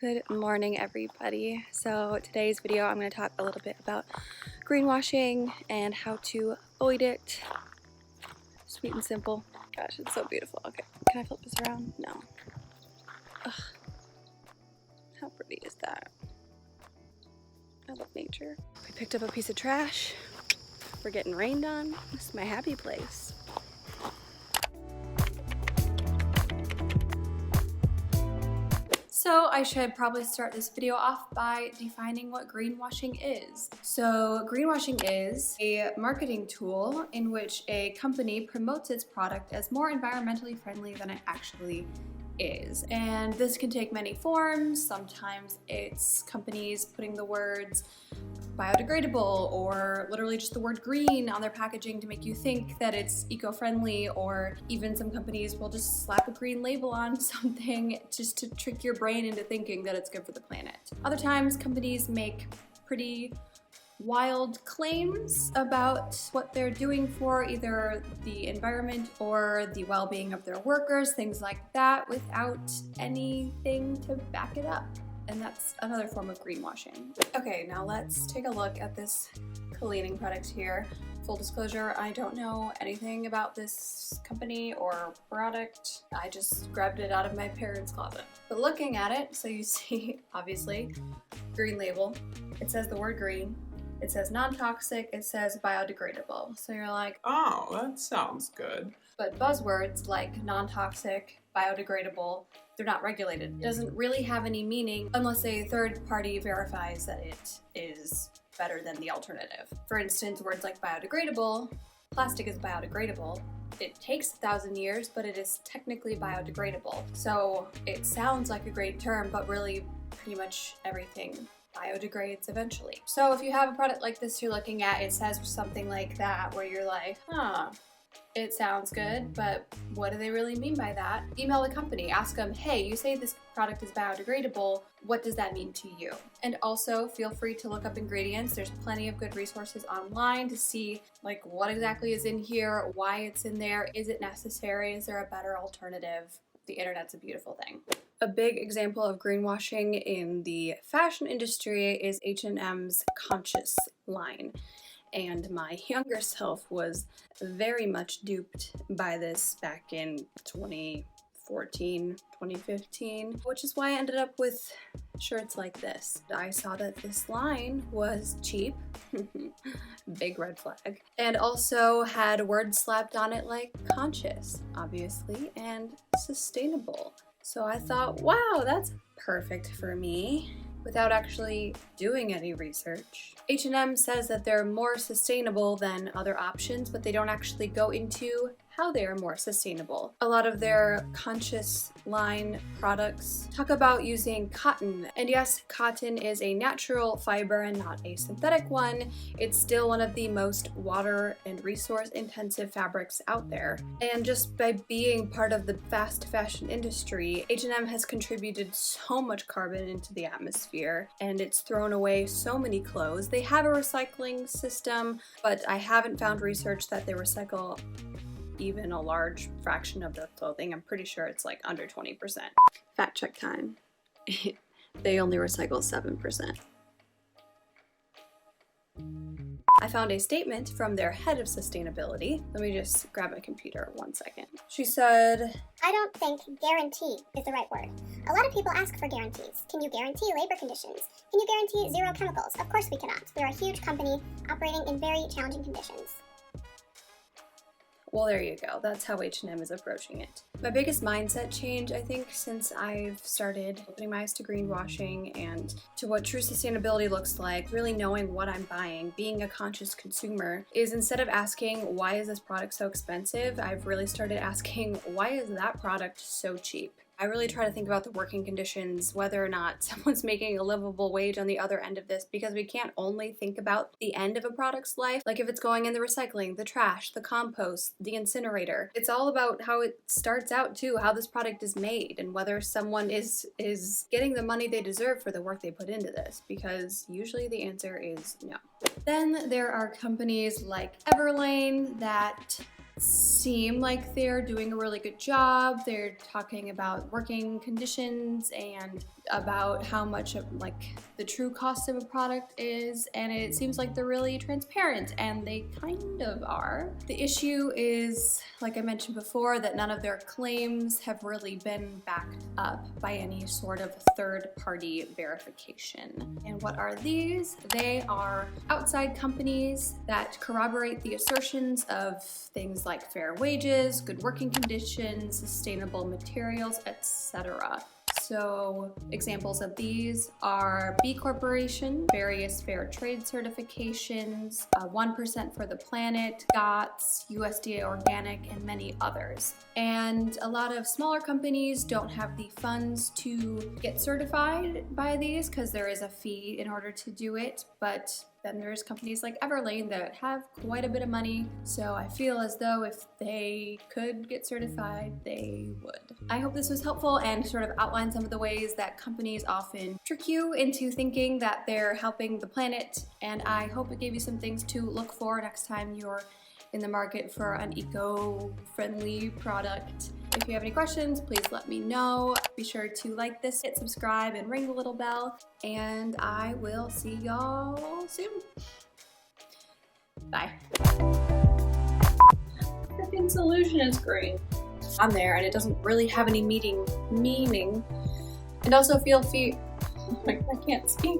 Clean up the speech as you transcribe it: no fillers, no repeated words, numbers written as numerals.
Good morning, everybody. So today's video I'm going to talk a little bit about greenwashing and how to avoid it. Sweet and simple. Gosh, it's so beautiful. Okay, can I flip this around? No. Ugh. How pretty is that? I love nature. We picked up a piece of trash. We're getting rained on. This is my happy place. So I should probably start this video off by defining what greenwashing is. So greenwashing is a marketing tool in which a company promotes its product as more environmentally friendly than it actually is. And this can take many forms. Sometimes it's companies putting the words biodegradable or literally just the word green on their packaging to make you think that it's eco-friendly, or even some companies will just slap a green label on something just to trick your brain into thinking that it's good for the planet. Other times companies make pretty wild claims about what they're doing for either the environment or the well-being of their workers, things like that, without anything to back it up. And that's another form of greenwashing. Okay, now let's take a look at this cleaning product here. Full disclosure, I don't know anything about this company or product. I just grabbed it out of my parents' closet. But looking at it, so you see, obviously, green label. It says the word green. It says non-toxic. It says biodegradable. So you're like, oh, that sounds good. But buzzwords like non-toxic, biodegradable, they're not regulated. It doesn't really have any meaning unless a third party verifies that it is better than the alternative. For instance, words like biodegradable, plastic is biodegradable. It takes 1,000 years, but it is technically biodegradable. So it sounds like a great term, but really pretty much everything biodegrades eventually. So if you have a product like this you're looking at, it says something like that where you're like, it sounds good, but what do they really mean by that? Email the company, ask them, hey, you say this product is biodegradable, what does that mean to you? And also feel free to look up ingredients. There's plenty of good resources online to see like what exactly is in here, why it's in there, is it necessary, is there a better alternative? The internet's a beautiful thing. A big example of greenwashing in the fashion industry is H&M's Conscious line. And my younger self was very much duped by this back in 2014, 2015, which is why I ended up with shirts like this. I saw that this line was cheap, big red flag, and also had words slapped on it like conscious, obviously, and sustainable. So I thought, wow, that's perfect for me. Without actually doing any research. H&M says that they're more sustainable than other options, but they don't actually go into how they are more sustainable. A lot of their conscious line products talk about using cotton. And yes, cotton is a natural fiber and not a synthetic one. It's still one of the most water and resource intensive fabrics out there. And just by being part of the fast fashion industry, H&M has contributed so much carbon into the atmosphere, and it's thrown away so many clothes. They have a recycling system, but I haven't found research that they recycle even a large fraction of their clothing. I'm pretty sure it's like under 20%. Fact check time. They only recycle 7%. I found a statement from their head of sustainability. Let me just grab my computer 1 second. She said, I don't think guarantee is the right word. A lot of people ask for guarantees. Can you guarantee labor conditions? Can you guarantee zero chemicals? Of course we cannot. We're a huge company operating in very challenging conditions. well, there you go. That's how H&M is approaching it. My biggest mindset change, I think, since I've started opening my eyes to greenwashing and to what true sustainability looks like, really knowing what I'm buying, being a conscious consumer, is instead of asking, why is this product so expensive, I've really started asking, why is that product so cheap? I really try to think about the working conditions, whether or not someone's making a livable wage on the other end of this, because we can't only think about the end of a product's life, like if it's going in the recycling, the trash, the compost, the incinerator. It's all about how it starts out too, how this product is made, and whether someone is getting the money they deserve for the work they put into this, because usually the answer is no. Then there are companies like Everlane that seem like they're doing a really good job. They're talking about working conditions and about how much of the true cost of a product is, and it seems like they're really transparent, and they kind of are. The issue is, like I mentioned before, that none of their claims have really been backed up by any sort of third-party verification. And what are these? They are outside companies that corroborate the assertions of things like fair wages, good working conditions, sustainable materials, etc. So examples of these are B Corporation, various fair trade certifications, 1% for the Planet, GOTS, USDA Organic, and many others. And a lot of smaller companies don't have the funds to get certified by these because there is a fee in order to do it, but then there's companies like Everlane that have quite a bit of money, so I feel as though if they could get certified, they would. I hope this was helpful and sort of outlined some of the ways that companies often trick you into thinking that they're helping the planet, and I hope it gave you some things to look for next time you're in the market for an eco-friendly product. If you have any questions, please let me know. Be sure to like this, hit subscribe, and ring the little bell, and I will see y'all soon. Bye. Freaking solution is green. On there, and it doesn't really have any meaning. And also feel free. I can't speak.